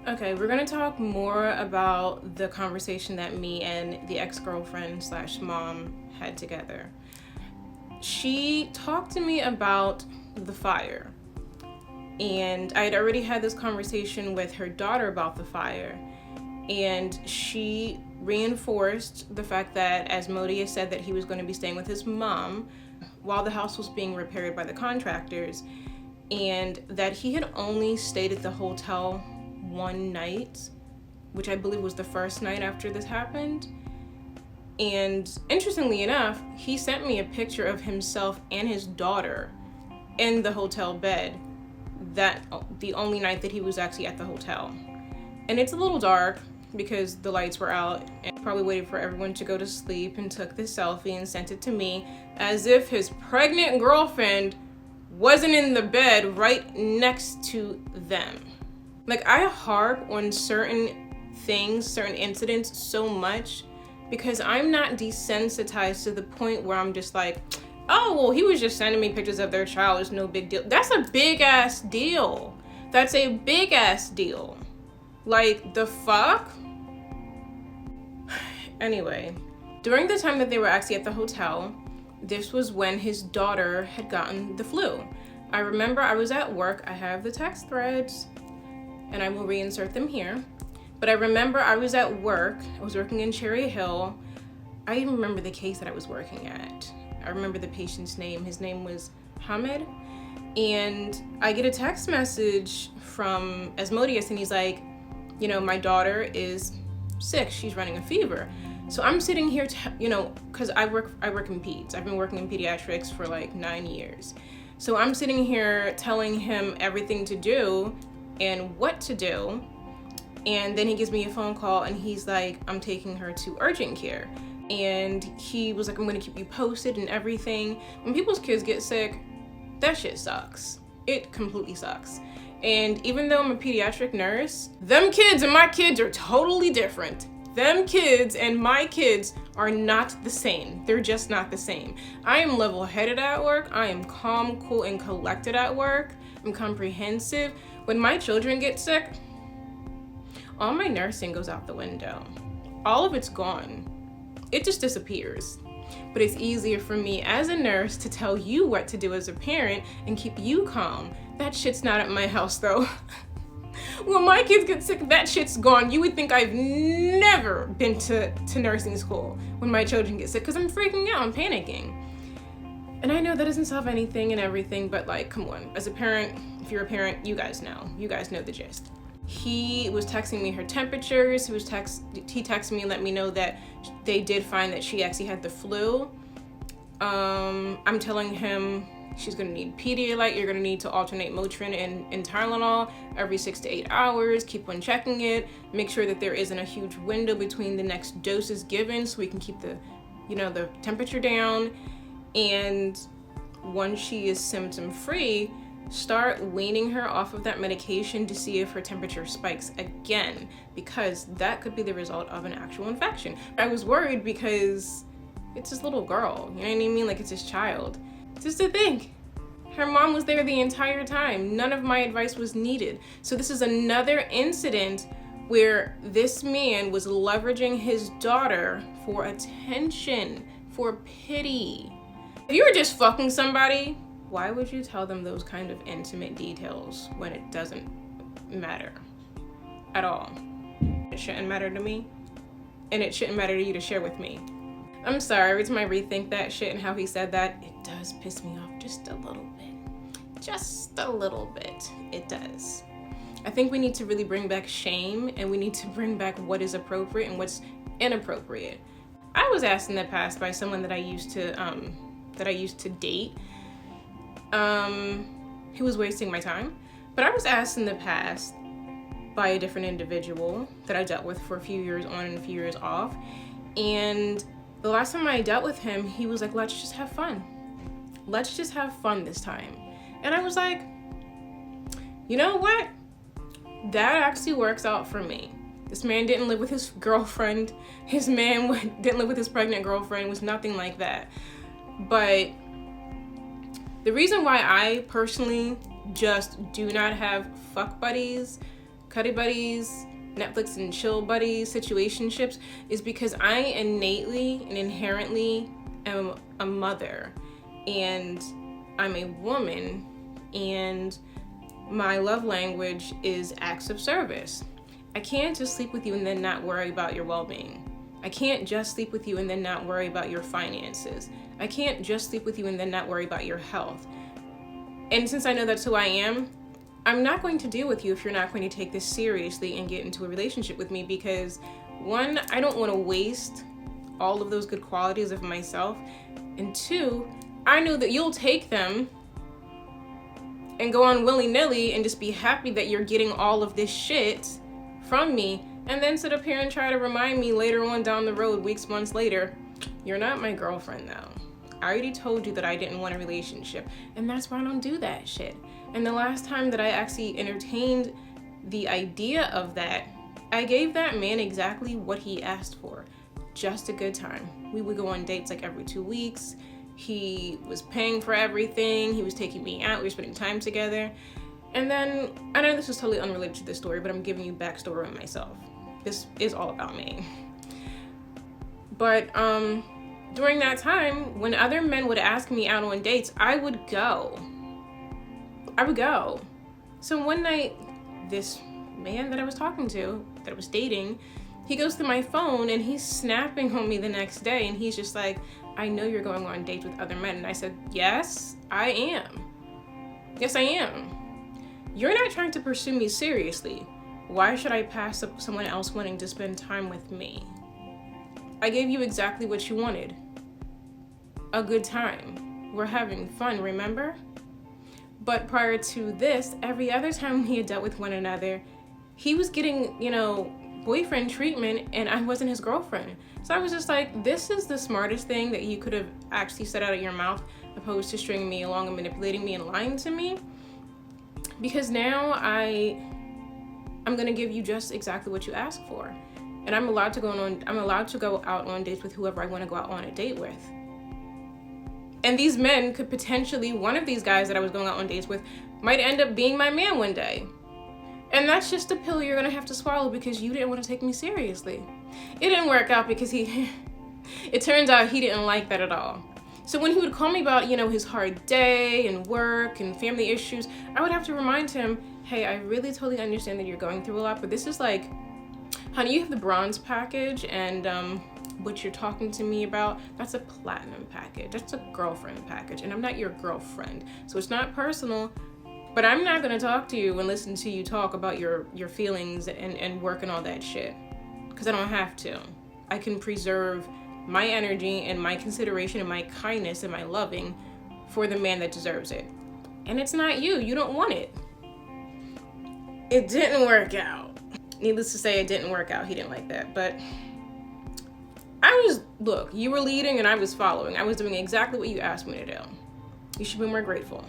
Okay, we're gonna talk more about the conversation that me and the ex-girlfriend slash mom had together. She talked to me about the fire, and I had already had this conversation with her daughter about the fire, and she reinforced the fact that Asmodeus said that he was going to be staying with his mom while the house was being repaired by the contractors, and that he had only stayed at the hotel one night, which I believe was the first night after this happened. And interestingly enough, he sent me a picture of himself and his daughter in the hotel bed, that the only night that he was actually at the hotel. And it's a little dark because the lights were out, and probably waited for everyone to go to sleep and took this selfie and sent it to me as if his pregnant girlfriend wasn't in the bed right next to them. Like, I harp on certain things, certain incidents so much because I'm not desensitized to the point where I'm just like, oh, well, he was just sending me pictures of their child. It's no big deal. That's a big ass deal. That's a big ass deal. Like, the fuck? Anyway, during the time that they were actually at the hotel, this was when his daughter had gotten the flu. I remember I was at work. I have the text threads, and I will reinsert them here. But I remember I was at work. I was working in Cherry Hill. I even remember the case that I was working at. I remember the patient's name. His name was Hamid. And I get a text message from Asmodeus, and he's like, you know, my daughter is sick. She's running a fever. So I'm sitting here, because I work in peds. I've been working in pediatrics for like 9 years. So I'm sitting here telling him everything to do and what to do. And then he gives me a phone call and he's like, I'm taking her to urgent care. And he was like, I'm gonna keep you posted and everything. When people's kids get sick, that shit sucks. It completely sucks. And even though I'm a pediatric nurse, them kids and my kids are totally different. Them kids and my kids are not the same. They're just not the same. I am level-headed at work. I am calm, cool, and collected at work. I'm comprehensive. When my children get sick, all my nursing goes out the window. All of it's gone. It just disappears. But it's easier for me as a nurse to tell you what to do as a parent and keep you calm. That shit's not at my house though. When my kids get sick, that shit's gone. You would think I've never been to nursing school when my children get sick because I'm freaking out, I'm panicking. And I know that doesn't solve anything and everything, but like, come on. As a parent, if you're a parent, you guys know the gist. He was texting me her temperatures. He texted me and let me know that they did find that she actually had the flu. I'm telling him she's gonna need Pedialyte. You're gonna need to alternate Motrin and Tylenol every 6 to 8 hours. Keep on checking it. Make sure that there isn't a huge window between the next doses given so we can keep the temperature down. And once she is symptom free, start weaning her off of that medication to see if her temperature spikes again, because that could be the result of an actual infection. I was worried because it's his little girl, you know what I mean? Like, it's his child. Just to think, her mom was there the entire time. None of my advice was needed. So this is another incident where this man was leveraging his daughter for attention, for pity. If you were just fucking somebody, why would you tell them those kind of intimate details when it doesn't matter at all? It shouldn't matter to me, and it shouldn't matter to you to share with me. I'm sorry, every time I rethink that shit and how he said that, it does piss me off just a little bit. Just a little bit, it does. I think we need to really bring back shame, and we need to bring back what is appropriate and what's inappropriate. I was asked in the past by someone that I used to date, he was wasting my time. But I was asked in the past by a different individual that I dealt with for a few years on and a few years off. And the last time I dealt with him, he was like, let's just have fun. Let's just have fun this time. And I was like, you know what? That actually works out for me. This man didn't live with his girlfriend. His man didn't live with his pregnant girlfriend. It was nothing like that. But the reason why I personally just do not have fuck buddies, cuddy buddies, Netflix and chill buddies, situationships, is because I innately and inherently am a mother, and I'm a woman, and my love language is acts of service. I can't just sleep with you and then not worry about your well-being. I can't just sleep with you and then not worry about your finances. I can't just sleep with you and then not worry about your health. And since I know that's who I am, I'm not going to deal with you if you're not going to take this seriously and get into a relationship with me, because one, I don't want to waste all of those good qualities of myself, and two, I know that you'll take them and go on willy-nilly and just be happy that you're getting all of this shit from me, and then sit up here and try to remind me later on down the road, weeks, months later, you're not my girlfriend now. I already told you that I didn't want a relationship, and that's why I don't do that shit. And the last time that I actually entertained the idea of that, I gave that man exactly what he asked for. Just a good time. We would go on dates like every 2 weeks. He was paying for everything. He was taking me out. We were spending time together. And then, I know this is totally unrelated to this story, but I'm giving you backstory on myself. This is all about me. But during that time, when other men would ask me out on dates, I would go. So one night, this man that I was talking to, that I was dating, he goes through my phone and he's snapping on me the next day, and he's just like, I know you're going on dates with other men. And I said, yes, I am. Yes, I am. You're not trying to pursue me seriously. Why should I pass up someone else wanting to spend time with me? I gave you exactly what you wanted. A good time. We're having fun, remember? But prior to this, every other time we had dealt with one another, he was getting, boyfriend treatment, and I wasn't his girlfriend. So I was just like, this is the smartest thing that you could have actually said out of your mouth, opposed to stringing me along and manipulating me and lying to me. Because now I'm gonna give you just exactly what you asked for. And I'm allowed to go out on dates with whoever I want to go out on a date with. And these men could potentially, one of these guys that I was going out on dates with might end up being my man one day. And that's just a pill you're gonna have to swallow because you didn't want to take me seriously. It didn't work out because it turns out he didn't like that at all. So when he would call me about, his hard day and work and family issues, I would have to remind him, hey, I really totally understand that you're going through a lot, but this is like, honey, you have the bronze package, and what you're talking to me about, that's a platinum package. That's a girlfriend package, and I'm not your girlfriend. So it's not personal, but I'm not gonna talk to you and listen to you talk about your feelings and work and all that shit, because I don't have to. I can preserve my energy and my consideration and my kindness and my loving for the man that deserves it. And it's not you. You don't want it. It didn't work out. Needless to say, it didn't work out. He didn't like that. But look, you were leading and I was following. I was doing exactly what you asked me to do. You should be more grateful.